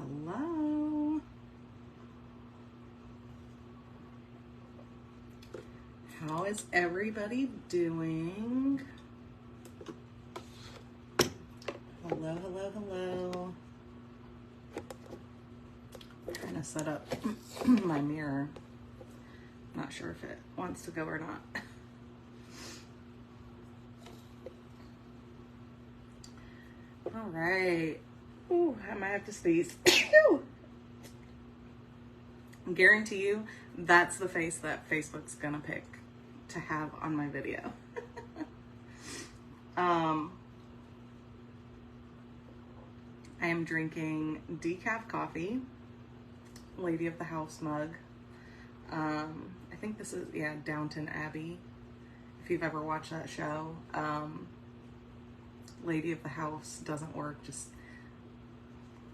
Hello. How is everybody doing? Hello, hello, hello. I'm trying to set up my mirror. Not sure if it wants to go or not. All right. Ooh, I might have to sneeze. Guarantee you that's the face that Facebook's gonna pick to have on my video. I am drinking decaf coffee, Lady of the House mug. I think this is, yeah, Downton Abbey. If you've ever watched that show, Lady of the House doesn't work, just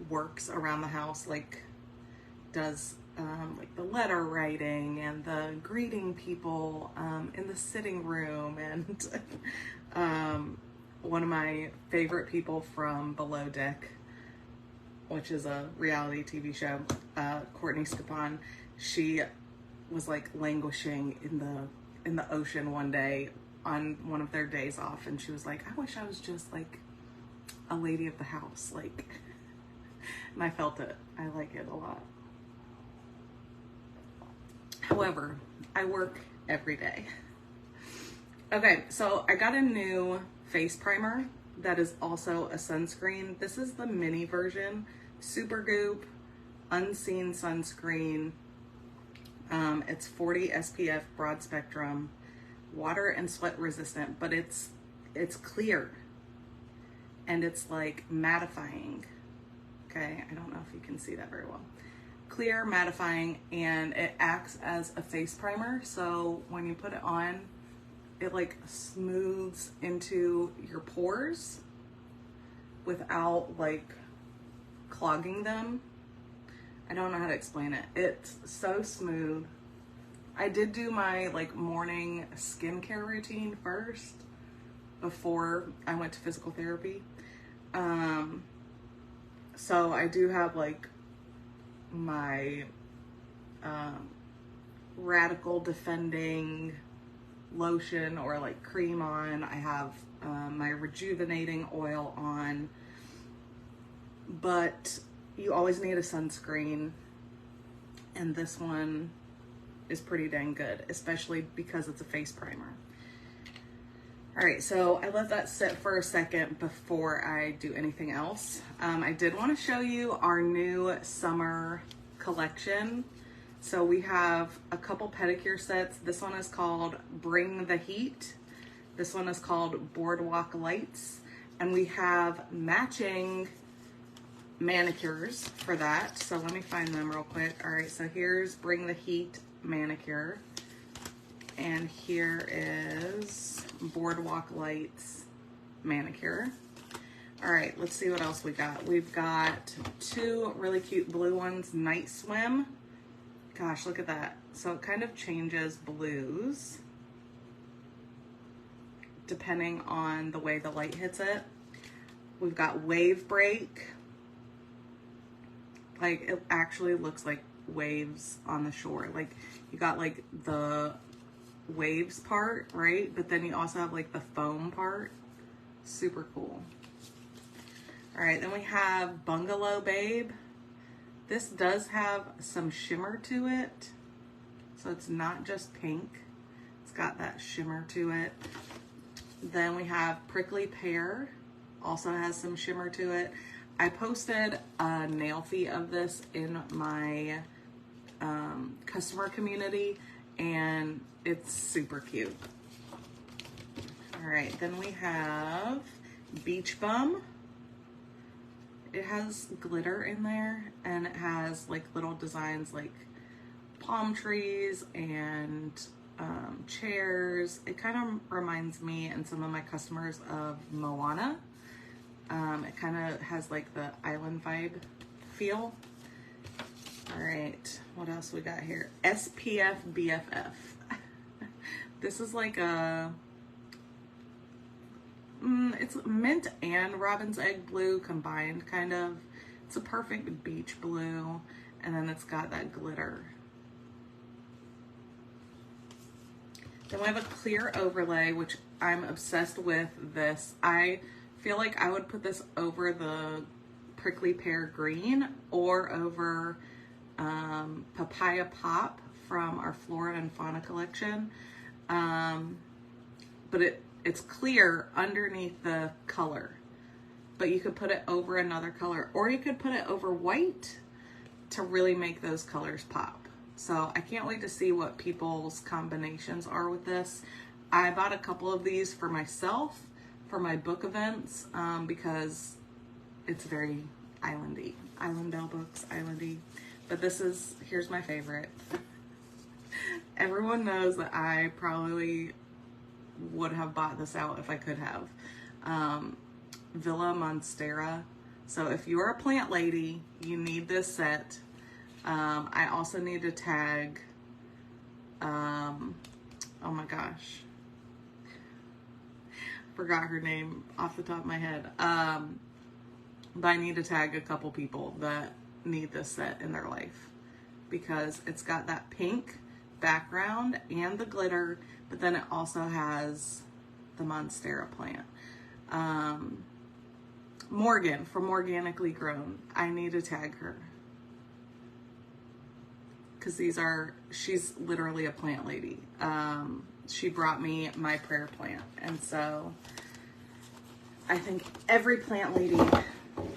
works around the house, like does like the letter writing and the greeting people in the sitting room. And one of my favorite people from Below Deck, which is a reality TV show, Courtney Scapon, she was like languishing in the ocean one day on one of their days off, and she was like, I wish I was just like a lady of the house, like, and I felt it. I like it a lot. However, I work every day. Okay, so I got a new face primer that is also a sunscreen. This is the mini version, Supergoop Unseen Sunscreen. It's 40 SPF, broad spectrum, water and sweat resistant, but it's clear and it's like mattifying. Okay, I don't know if you can see that very well. Clear, mattifying, and it acts as a face primer. So when you put it on, it like smooths into your pores without like clogging them. I don't know how to explain it. It's so smooth. I did do my like morning skincare routine first before I went to physical therapy. So I do have like my radical defending lotion or like cream on. I have my rejuvenating oil on, but you always need a sunscreen, and this one is pretty dang good, especially because it's a face primer. All right, so I let that sit for a second before I do anything else. I did want to show you our new summer collection. So we have a couple pedicure sets. This one is called Bring the Heat. This one is called Boardwalk Lights. And we have matching manicures for that. So let me find them real quick. All right, so here's Bring the Heat manicure. And here is Boardwalk Lights manicure. All right, let's see what else we got. We've got two really cute blue ones, Night Swim. Gosh, look at that. So it kind of changes blues depending on the way the light hits it. We've got Wave Break. Like, it actually looks like waves on the shore. Like, you got like the waves part, right? But then you also have like the foam part. Super cool. All right, then we have Bungalow Babe. This does have some shimmer to it, so it's not just pink. It's got that shimmer to it. Then we have Prickly Pear, also has some shimmer to it. I posted a nail fee of this in my customer community, and it's super cute. All right, then we have Beach Bum. It has glitter in there, and it has like little designs like palm trees and chairs. It kind of reminds me and some of my customers of Moana. It kind of has like the island vibe feel. All right, what else we got here? SPF BFF. This is like a it's mint and robin's egg blue combined, kind of. It's a perfect beach blue, and then it's got that glitter. Then we have a clear overlay, which I'm obsessed with this. I feel like I would put this over the Prickly Pear Green or over Papaya Pop from our Flora and Fauna collection. But it's clear underneath the color. But you could put it over another color, or you could put it over white to really make those colors pop. So I can't wait to see what people's combinations are with this. I bought a couple of these for myself for my book events because it's very islandy. Islandelle books, islandy. But here's my favorite. Everyone knows that I probably would have bought this out if I could have. Villa Monstera. So if you're a plant lady, you need this set. I also need to tag, oh my gosh, forgot her name off the top of my head. But I need to tag a couple people that need this set in their life because it's got that pink background and the glitter, but then it also has the Monstera plant. Morgan from Organically Grown. I need to tag her because she's literally a plant lady. She brought me my prayer plant, and so I think every plant lady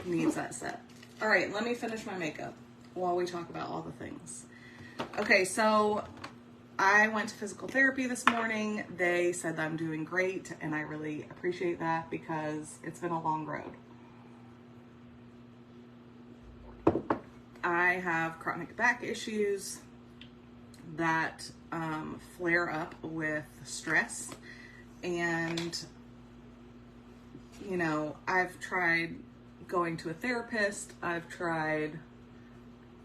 needs that set. All right, let me finish my makeup while we talk about all the things. Okay, so I went to physical therapy this morning. They said that I'm doing great, and I really appreciate that because it's been a long road. I have chronic back issues that flare up with stress, and you know, I've tried going to a therapist. I've tried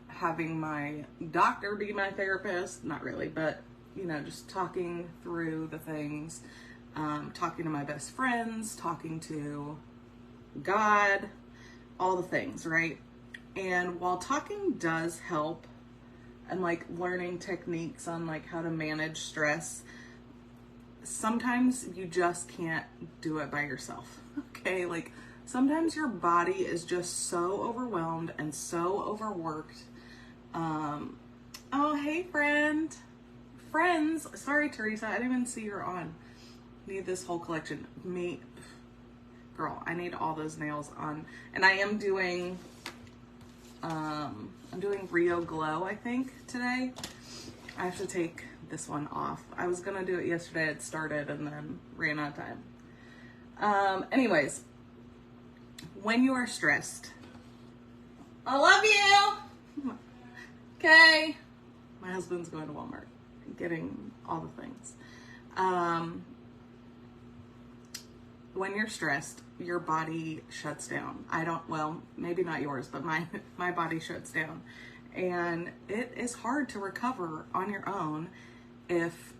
having my doctor be my therapist, not really, but you know, just talking through the things, talking to my best friends, talking to God, all the things, right? And while talking does help, and like learning techniques on like how to manage stress, sometimes you just can't do it by yourself. Okay, like sometimes your body is just so overwhelmed and so overworked. Oh, hey friends. Sorry, Teresa, I didn't even see her on. Need this whole collection. Girl, I need all those nails on. And I am doing, I'm doing Rio Glow, I think, today. I have to take this one off. I was gonna do it yesterday. It started and then ran out of time. Anyways, when you are stressed, I love you. Okay. My husband's going to Walmart, getting all the things. When you're stressed, your body shuts down. Well, maybe not yours, but my body shuts down. And it is hard to recover on your own if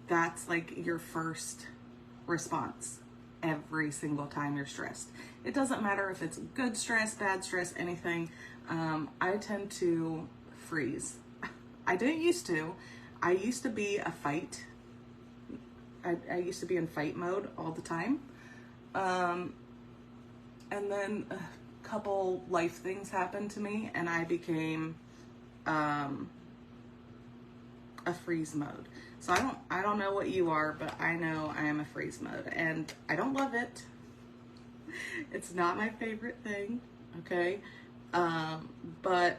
that's like your first response every single time you're stressed. It doesn't matter if it's good stress, bad stress, anything. I tend to freeze. I didn't used to. I used to be a fight. I used to be in fight mode all the time. And then a couple life things happened to me and I became a freeze mode. So I don't know what you are, but I know I am a freeze mode and I don't love it. It's not my favorite thing, okay? But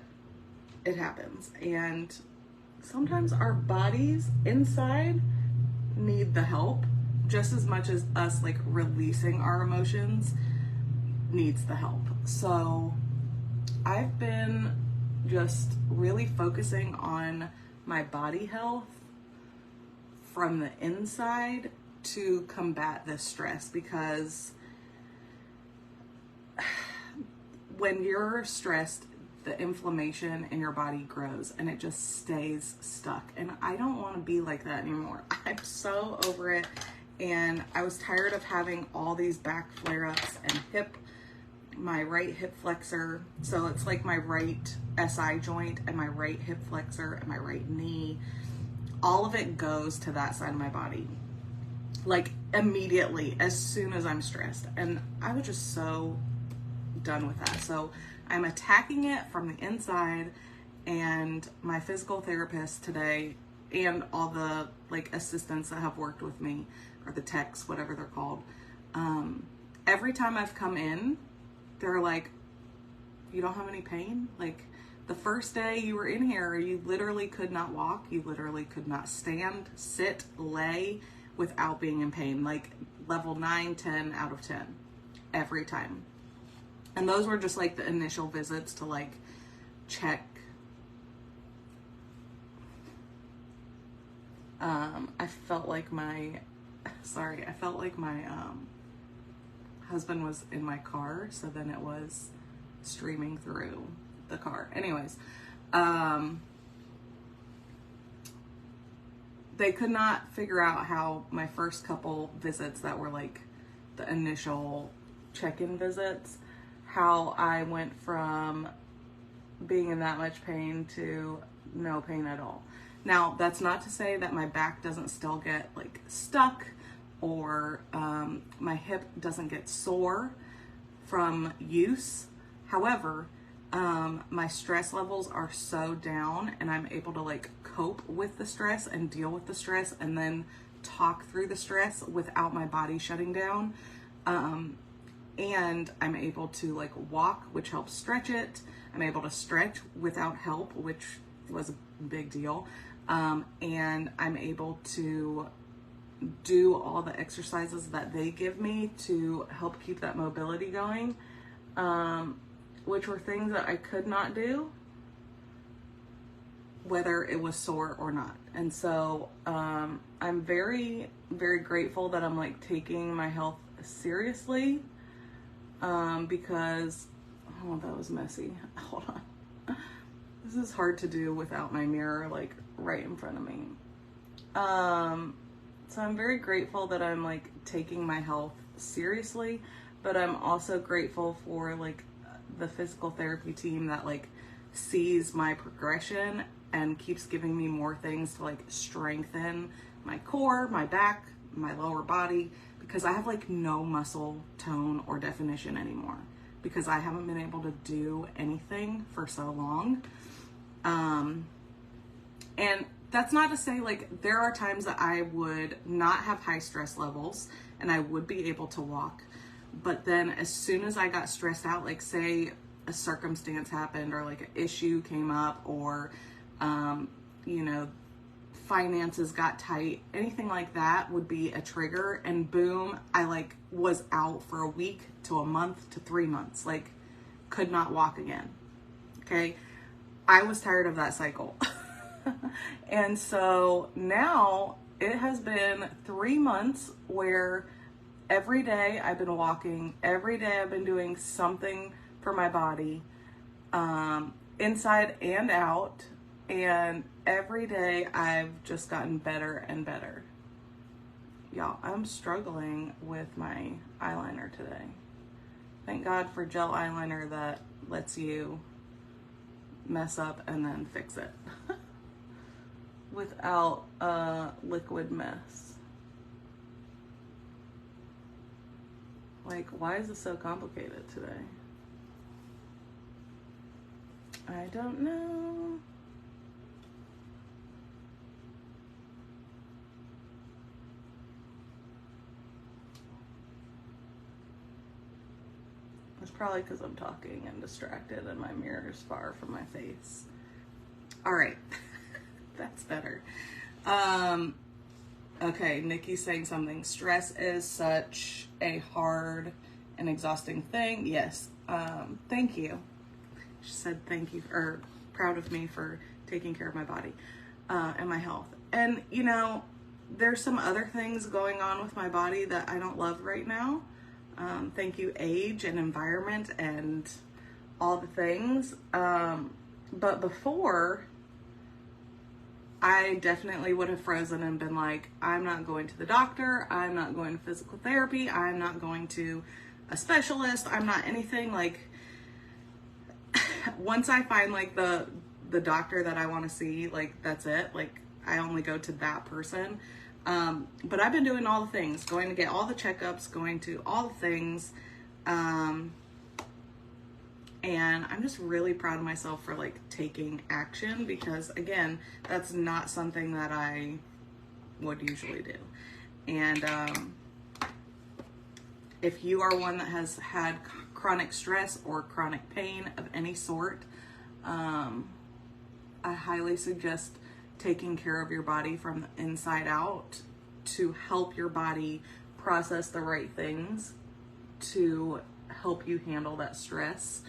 it happens. And sometimes our bodies inside need the help just as much as us like releasing our emotions needs the help. So I've been just really focusing on my body health from the inside to combat this stress, because when you're stressed, the inflammation in your body grows and it just stays stuck. And I don't want to be like that anymore. I'm so over it. And I was tired of having all these back flare-ups and hip my right hip flexor. So it's like my right SI joint and my right hip flexor and my right knee. All of it goes to that side of my body. Like immediately, as soon as I'm stressed. And I was just so done with that. So I'm attacking it from the inside, and my physical therapist today and all the like assistants that have worked with me, or the techs, whatever they're called, every time I've come in, they're like, you don't have any pain? Like the first day you were in here, you literally could not walk, you literally could not stand, sit, lay without being in pain. Like level 9, 10 out of 10 every time. And those were just like the initial visits to like check. I felt like my husband was in my car, so then it was streaming through the car. Anyways, they could not figure out how my first couple visits that were like the initial check-in visits, how I went from being in that much pain to no pain at all. Now, that's not to say that my back doesn't still get like stuck, or my hip doesn't get sore from use. However, my stress levels are so down, and I'm able to like cope with the stress and deal with the stress and then talk through the stress without my body shutting down. And I'm able to like walk, which helps stretch it. I'm able to stretch without help, which was a big deal. And I'm able to do all the exercises that they give me to help keep that mobility going, which were things that I could not do, whether it was sore or not. And so I'm very, very grateful that I'm like taking my health seriously, because, oh, that was messy. Hold on. This is hard to do without my mirror like right in front of me. So I'm very grateful that I'm like taking my health seriously, but I'm also grateful for like the physical therapy team that like sees my progression and keeps giving me more things to like strengthen my core, my back, my lower body, because I have like no muscle tone or definition anymore because I haven't been able to do anything for so long. And that's not to say like there are times that I would not have high stress levels and I would be able to walk. But then as soon as I got stressed out, like say a circumstance happened or like an issue came up, or, you know, finances got tight, anything like that would be a trigger, and boom, I like was out for a week to a month to 3 months, like could not walk again. Okay. I was tired of that cycle. And so now it has been 3 months where every day I've been walking, every day I've been doing something for my body, inside and out. And every day I've just gotten better and better. Y'all, I'm struggling with my eyeliner today. Thank God for gel eyeliner that lets you mess up and then fix it without a liquid mess. Like, why is this so complicated today? I don't know. It's probably because I'm talking and distracted and my mirror is far from my face. All right. That's better. Okay, Nikki's saying something. Stress is such a hard and exhausting thing. Yes. Thank you. She said thank you, or proud of me for taking care of my body and my health. And, you know, there's some other things going on with my body that I don't love right now. Thank you, age and environment and all the things. But before, I definitely would have frozen and been like, I'm not going to the doctor. I'm not going to physical therapy. I'm not going to a specialist. I'm not anything. Like, once I find like the doctor that I want to see, like that's it. Like, I only go to that person. But I've been doing all the things, going to get all the checkups, going to all the things. And I'm just really proud of myself for like taking action, because again, that's not something that I would usually do. And if you are one that has had chronic stress or chronic pain of any sort, I highly suggest taking care of your body from the inside out to help your body process the right things to help you handle that stress.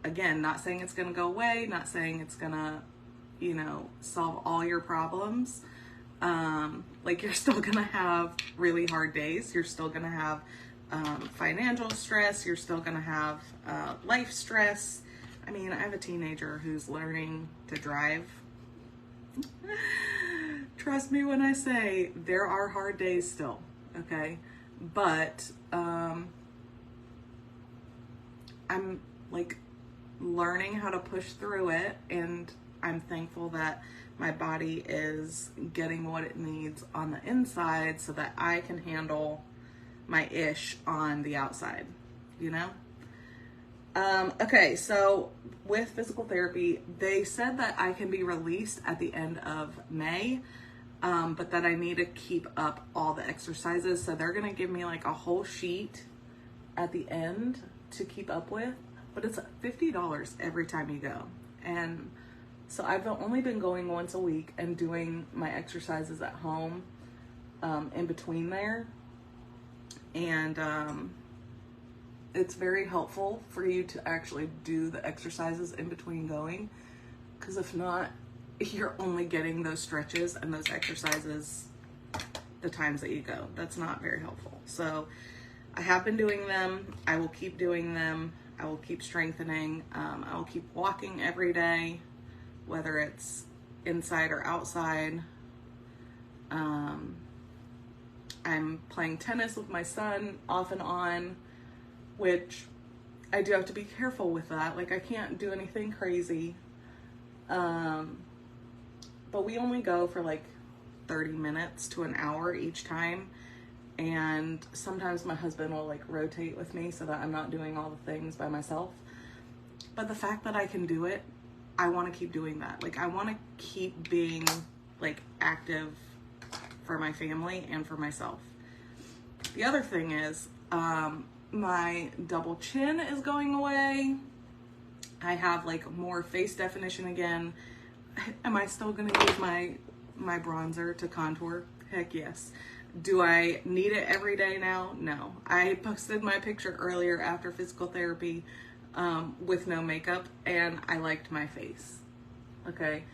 Again, not saying it's going to go away, not saying it's going to, you know, solve all your problems. Like, you're still going to have really hard days. You're still going to have financial stress. You're still going to have life stress. I mean, I have a teenager who's learning to drive. Trust me when I say there are hard days still, okay? But I'm like learning how to push through it, and I'm thankful that my body is getting what it needs on the inside so that I can handle my ish on the outside, you know? Okay, so with physical therapy, they said that I can be released at the end of May, but that I need to keep up all the exercises. So they're going to give me like a whole sheet at the end to keep up with, but it's $50 every time you go. And so I've only been going once a week and doing my exercises at home in between there. And it's very helpful for you to actually do the exercises in between going, because if not, you're only getting those stretches and those exercises the times that you go. That's not very helpful. So I have been doing them. I will keep doing them. I will keep strengthening. I will keep walking every day, whether it's inside or outside. I'm playing tennis with my son off and on, which I do have to be careful with that. Like, I can't do anything crazy. But we only go for like 30 minutes to an hour each time. And sometimes my husband will like rotate with me so that I'm not doing all the things by myself. But the fact that I can do it, I want to keep doing that. Like, I want to keep being like active for my family and for myself. The other thing is, my double chin is going away. I have like more face definition again. Am I still gonna use my bronzer to contour? Heck yes. Do I need it every day now? No. I posted my picture earlier after physical therapy with no makeup, and I liked my face. Okay.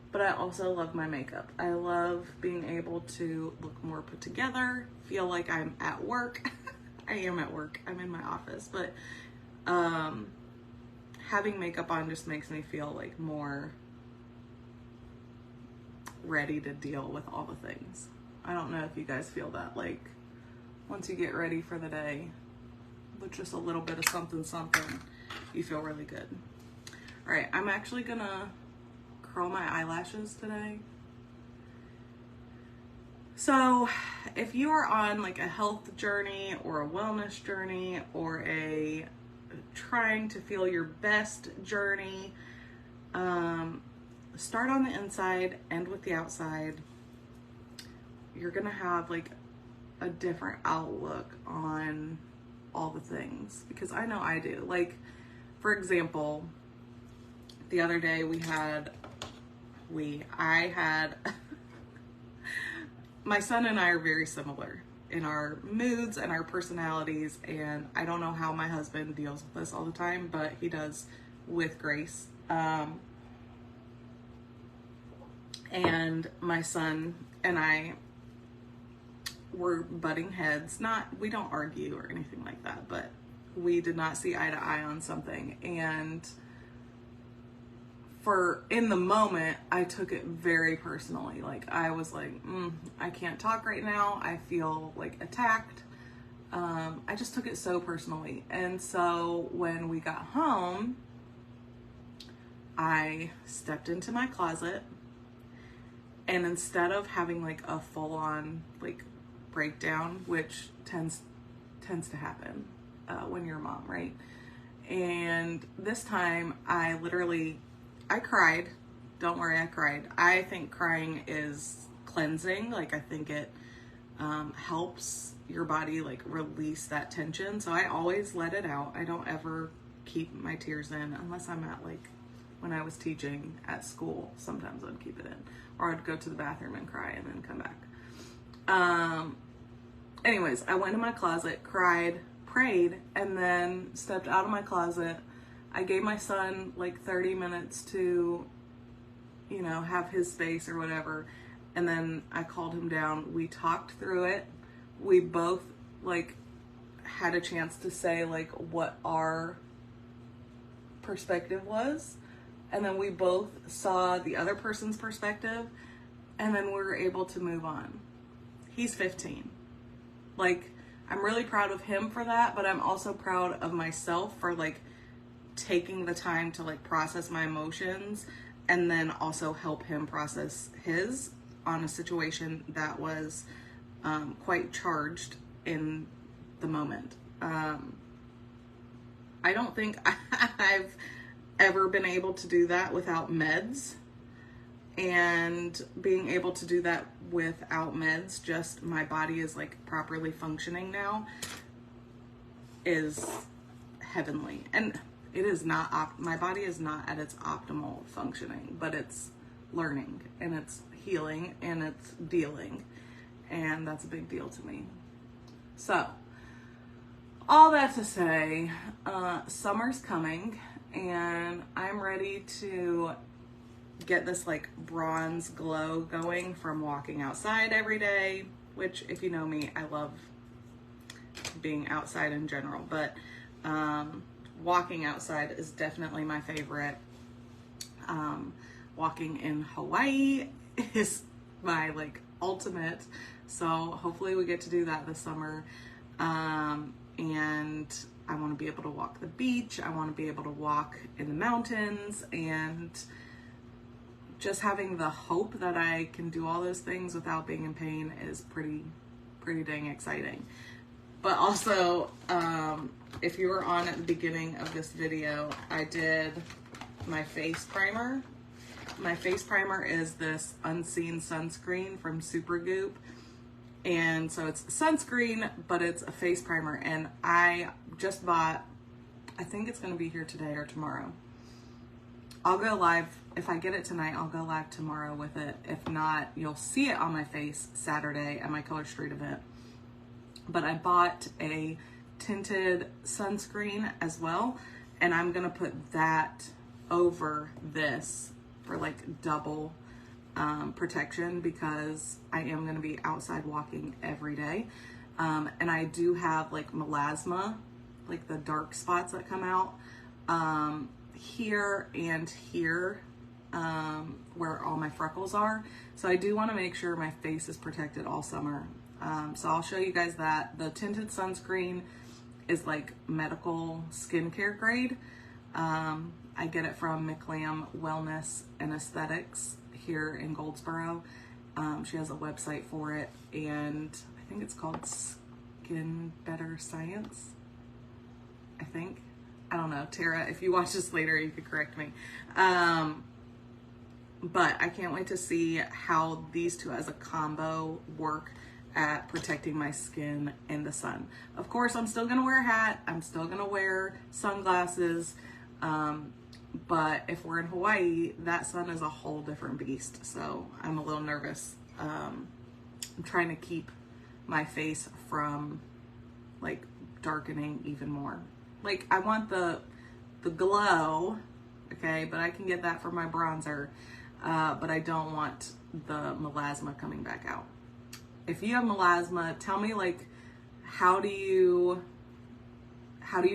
But I also love my makeup. I love being able to look more put together, feel like I'm at work. I am at work. I'm in my office, but having makeup on just makes me feel like more ready to deal with all the things. I don't know if you guys feel that, like once you get ready for the day with just a little bit of something, you feel really good. All right, I'm actually gonna curl my eyelashes today. So if you are on like a health journey or a wellness journey or a trying to feel your best journey, start on the inside, end with the outside. You're gonna have like a different outlook on all the things, because I know I do. Like, for example, the other day I had my son and I are very similar in our moods and our personalities, and I don't know how my husband deals with this all the time, but he does with grace. And my son and I were butting heads. We don't argue or anything like that, but we did not see eye to eye on something. And in the moment, I took it very personally. Like, I was like, I can't talk right now. I feel like attacked. I just took it so personally. And so when we got home, I stepped into my closet, and instead of having like a full-on like breakdown, which tends to happen when you're a mom, right? And this time I cried. Don't worry, I cried. I think crying is cleansing. Like, I think it helps your body like release that tension. So I always let it out. I don't ever keep my tears in unless I'm at like, when I was teaching at school, sometimes I'd keep it in, or I'd go to the bathroom and cry and then come back. Anyways, I went in my closet, cried, prayed, and then stepped out of my closet. I gave my son like 30 minutes to, you know, have his space or whatever. And then I called him down. We talked through it. We both like had a chance to say like what our perspective was. And then we both saw the other person's perspective, and then we were able to move on. He's 15. Like, I'm really proud of him for that, but I'm also proud of myself for like taking the time to like process my emotions and then also help him process his on a situation that was quite charged in the moment. I don't think I've ever been able to do that without meds, and being able to do that without meds, just my body is like properly functioning now, is heavenly. And it is not, my body is not at its optimal functioning, but it's learning and it's healing and it's dealing, and that's a big deal to me. So all that to say, summer's coming, and I'm ready to get this like bronze glow going from walking outside every day, which, if you know me, I love being outside in general, but walking outside is definitely my favorite. Walking in Hawaii is my like ultimate, so hopefully we get to do that this summer. And I want to be able to walk the beach. I want to be able to walk in the mountains, and just having the hope that I can do all those things without being in pain is pretty dang exciting. But also, if you were on at the beginning of this video, I did my face primer. My face primer is this Unseen sunscreen from Supergoop. And so it's sunscreen, but it's a face primer. And I just bought, I think it's going to be here today or tomorrow. I'll go live. If I get it tonight, I'll go live tomorrow with it. If not, you'll see it on my face Saturday at my Color Street event. But I bought a tinted sunscreen as well, and I'm going to put that over this for like double protection, because I am going to be outside walking every day. And I do have like melasma, like the dark spots that come out here and here, where all my freckles are. So I do want to make sure my face is protected all summer. So I'll show you guys that. The tinted sunscreen is like medical skincare grade. I get it from McLam Wellness and Aesthetics here in Goldsboro. She has a website for it, and I think it's called Skin Better Science, I think. I don't know, Tara, if you watch this later, you could correct me. But I can't wait to see how these two as a combo work at protecting my skin in the sun. Of course, I'm still gonna wear a hat. I'm still gonna wear sunglasses. But if we're in Hawaii, that sun is a whole different beast. So I'm a little nervous. I'm trying to keep my face from like darkening even more. Like, I want the glow, okay, but I can get that from my bronzer. But I don't want the melasma coming back out. If you have melasma, tell me like, how do you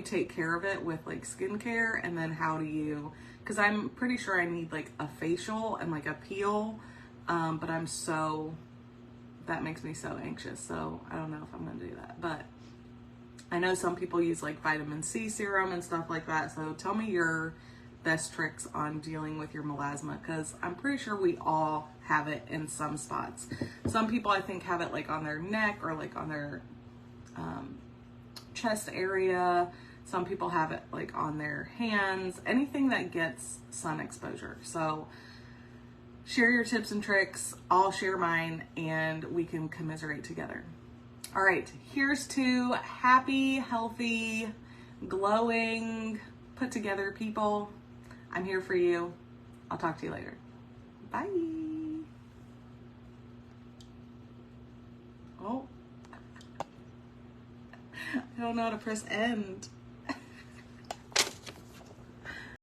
take care of it with like skincare, and then how do you, because I'm pretty sure I need like a facial and like a peel, but that makes me so anxious, so I don't know if I'm gonna do that. But I know some people use like vitamin C serum and stuff like that. So tell me your best tricks on dealing with your melasma, because I'm pretty sure we all have it in some spots. Some people I think have it like on their neck or like on their chest area. Some people have it like on their hands, anything that gets sun exposure. So share your tips and tricks. I'll share mine and we can commiserate together. All right, here's to happy, healthy, glowing, put together people. I'm here for you. I'll talk to you later. Bye. Oh, I don't know how to press end.